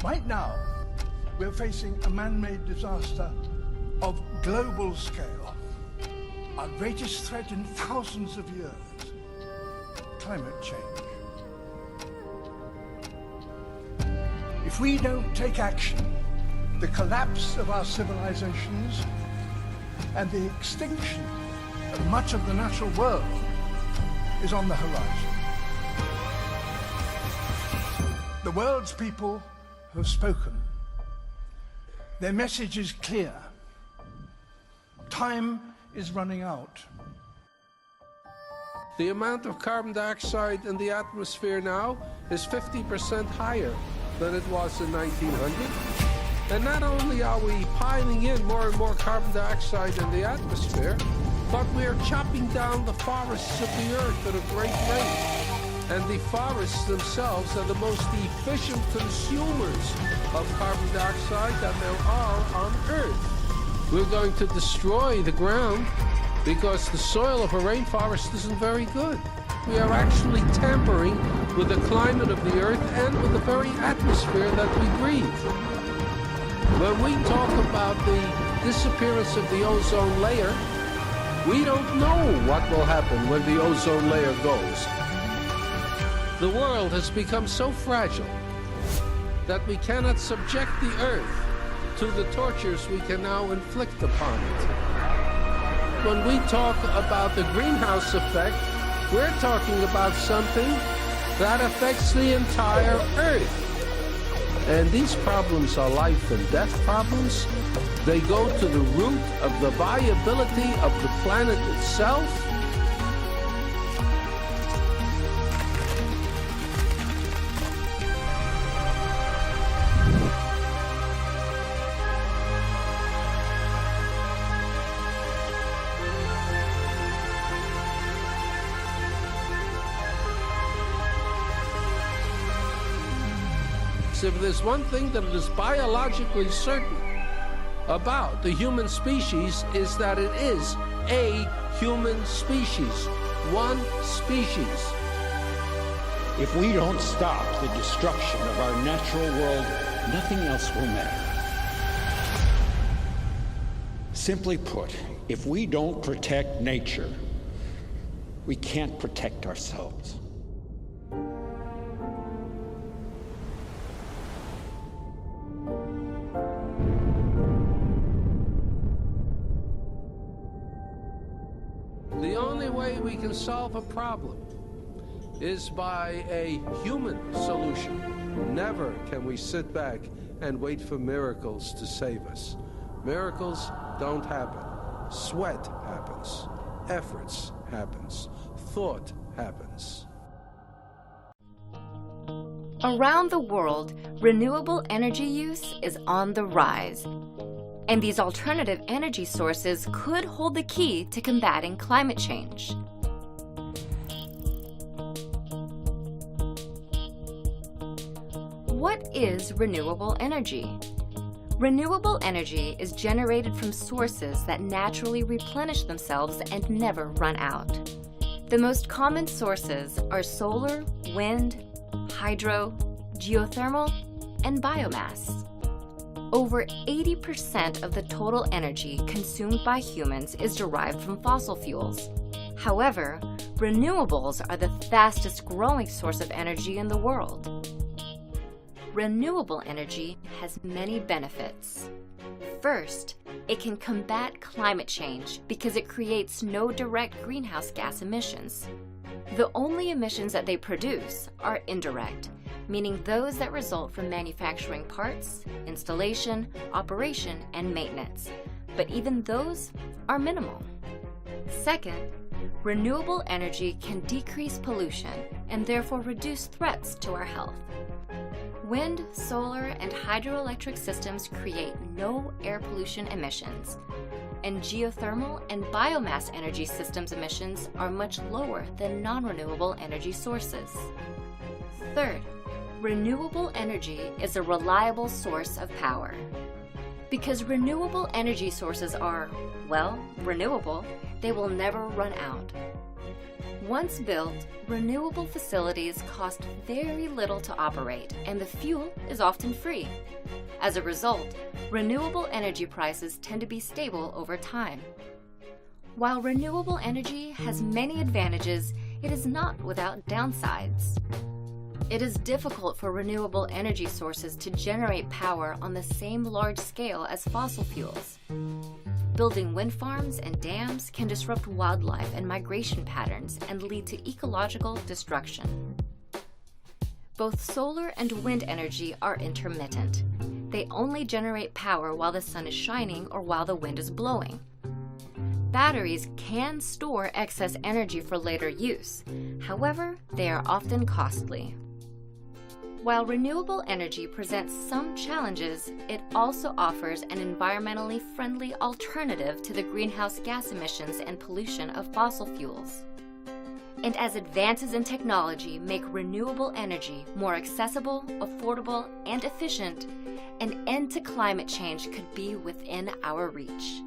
Right now, we're facing a man-made disaster of global scale. Our greatest threat in thousands of years, climate change. If we don't take action, the collapse of our civilizations and the extinction of much of the natural world is on the horizon. The world's people have spoken. Their message is clear. Time is running out. The amount of carbon dioxide in the atmosphere now is 50% higher than it was in 1900. And not only are we piling in more and more carbon dioxide in the atmosphere, but we are chopping down the forests of the earth at a great rate. And the forests themselves are the most efficient consumers of carbon dioxide that there are on Earth. We're going to destroy the ground because the soil of a rainforest isn't very good. We are actually tampering with the climate of the Earth and with the very atmosphere that we breathe. When we talk about the disappearance of the ozone layer, we don't know what will happen when the ozone layer goes. The world has become so fragile that we cannot subject the Earth to the tortures we can now inflict upon it. When we talk about the greenhouse effect, we're talking about something that affects the entire Earth. And these problems are life and death problems. They go to the root of the viability of the planet itself. If there's one thing that is biologically certain about the human species is that it is a human species, one species. If we don't stop the destruction of our natural world, nothing else will matter. Simply put, if we don't protect nature, we can't protect ourselves. The only way we can solve a problem is by a human solution. Never can we sit back and wait for miracles to save us. Miracles don't happen. Sweat happens. Efforts happens. Thought happens. Around the world, renewable energy use is on the rise. And these alternative energy sources could hold the key to combating climate change. What is renewable energy? Renewable energy is generated from sources that naturally replenish themselves and never run out. The most common sources are solar, wind, hydro, geothermal, and biomass. Over 80% of the total energy consumed by humans is derived from fossil fuels. However, renewables are the fastest growing source of energy in the world. Renewable energy has many benefits. First, it can combat climate change because it creates no direct greenhouse gas emissions. The only emissions that they produce are indirect, meaning those that result from manufacturing parts, installation, operation, and maintenance. But even those are minimal. Second, renewable energy can decrease pollution and therefore reduce threats to our health. Wind, solar, and hydroelectric systems create no air pollution emissions, and geothermal and biomass energy systems emissions are much lower than non-renewable energy sources. Third, renewable energy is a reliable source of power. Because renewable energy sources are, well, renewable, they will never run out. Once built, renewable facilities cost very little to operate, and the fuel is often free. As a result, renewable energy prices tend to be stable over time. While renewable energy has many advantages, it is not without downsides. It is difficult for renewable energy sources to generate power on the same large scale as fossil fuels. Building wind farms and dams can disrupt wildlife and migration patterns and lead to ecological destruction. Both solar and wind energy are intermittent. They only generate power while the sun is shining or while the wind is blowing. Batteries can store excess energy for later use. However, they are often costly. While renewable energy presents some challenges, it also offers an environmentally friendly alternative to the greenhouse gas emissions and pollution of fossil fuels. And as advances in technology make renewable energy more accessible, affordable, and efficient, an end to climate change could be within our reach.